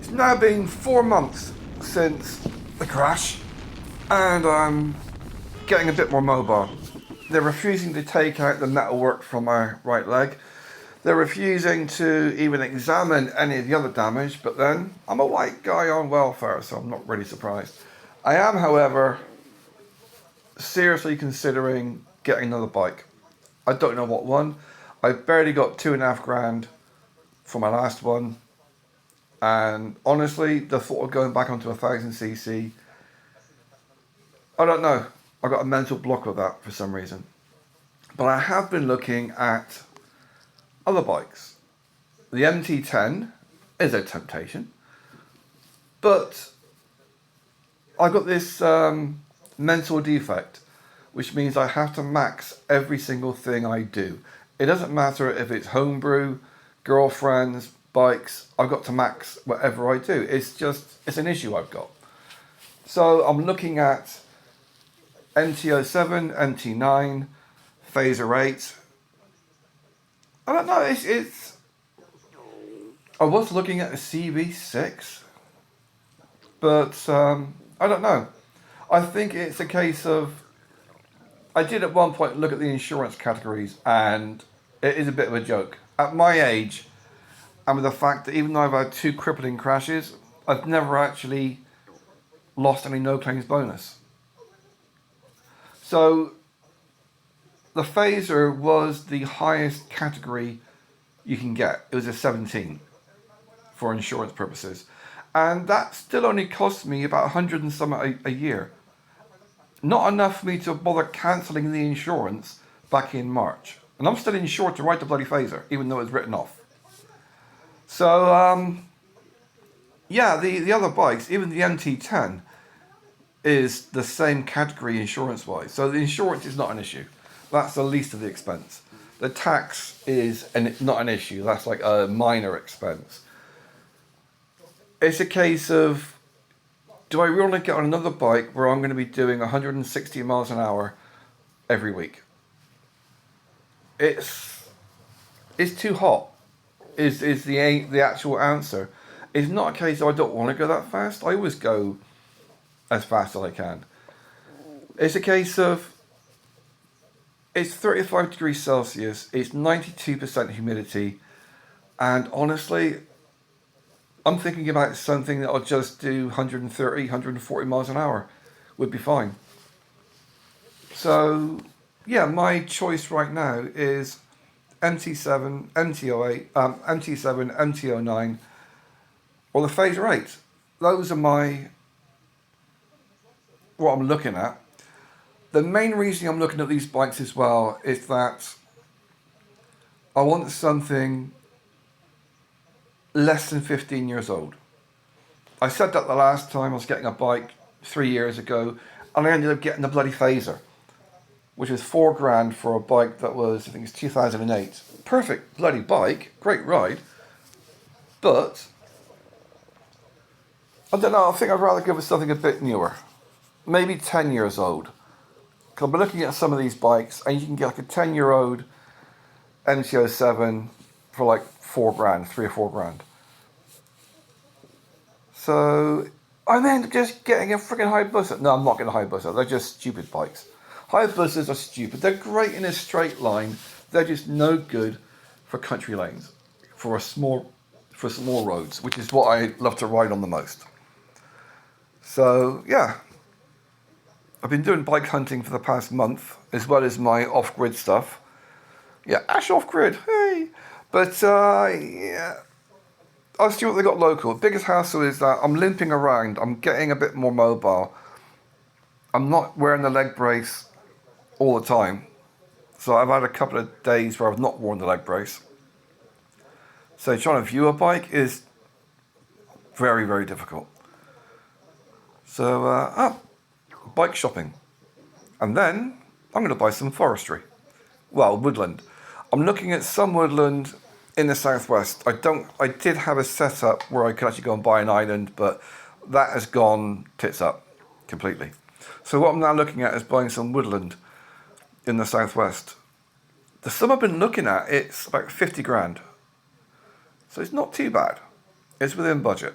It's now been 4 months since the crash, and I'm getting a bit more mobile. They're refusing to take out the metalwork from my right leg. They're refusing to even examine any of the other damage, but then I'm a white guy on welfare, so I'm not really surprised. I am, however, seriously considering getting another bike. I don't know what one. I barely got 2.5 grand for my last one. And honestly, the thought of going back onto 1000cc, I don't know. I got a mental block with that for some reason. But I have been looking at other bikes. The MT10 is a temptation, but I've got this mental defect, which means I have to max every single thing I do. It doesn't matter if it's homebrew, girlfriends, bikes, I've got to max whatever I do. It's an issue I've got. So I'm looking at MT07, MT9, FZ8. I don't know, I was looking at a CV6, but I don't know. I think it's a case of, I did at one point look at the insurance categories, and it is a bit of a joke. At my age, and with the fact that even though I've had 2 crippling crashes, I've never actually lost any no claims bonus. So the Phaser was the highest category you can get. It was a 17 for insurance purposes. And that still only cost me about 100 and some a year. Not enough for me to bother cancelling the insurance back in March. And I'm still insured to ride the bloody Phaser, even though it was written off. So, yeah, the other bikes, even the MT10, is the same category insurance-wise. So the insurance is not an issue. That's the least of the expense. The tax is not an issue. That's like a minor expense. It's a case of, do I really want to get on another bike where I'm going to be doing 160 miles an hour every week? It's too hot. Is the actual answer. It's not a case of I don't want to go that fast. I always go as fast as I can. It's a case of, it's 35 degrees Celsius, it's 92% humidity, and honestly, I'm thinking about something that I'll just do 130, 140 miles an hour would be fine. So, yeah, my choice right now is MT7, MT08, MT7, MT09, or the FZ8. Those are what I'm looking at. The main reason I'm looking at these bikes as well is that I want something less than 15 years old. I said that the last time I was getting a bike 3 years ago, and I ended up getting the bloody Phaser, which was 4 grand for a bike that was, I think it's 2008. Perfect bloody bike, great ride, but I don't know, I think I'd rather go with something a bit newer, maybe 10 years old. Because I've been looking at some of these bikes, and you can get like a 10-year-old MT07 for like 4 grand, 3 or 4 grand. So I may end up just getting a freaking Hayabusa. No, I'm not getting a Hayabusa. They're just stupid bikes. Hayabusas are stupid. They're great in a straight line. They're just no good for country lanes, for small roads, which is what I love to ride on the most. So yeah, I've been doing bike hunting for the past month, as well as my off-grid stuff. Yeah, Ash off-grid, hey! But yeah, I'll see what they got local. The biggest hassle is that I'm limping around. I'm getting a bit more mobile. I'm not wearing the leg brace all the time. So I've had a couple of days where I've not worn the leg brace. So trying to view a bike is very, very difficult. So, bike shopping. And then I'm going to buy some forestry. Well, woodland. I'm looking at some woodland in the southwest. I did have a setup where I could actually go and buy an island, but that has gone tits up completely. So what I'm now looking at is buying some woodland in the southwest. The sum I've been looking at, it's about 50 grand. So it's not too bad. It's within budget.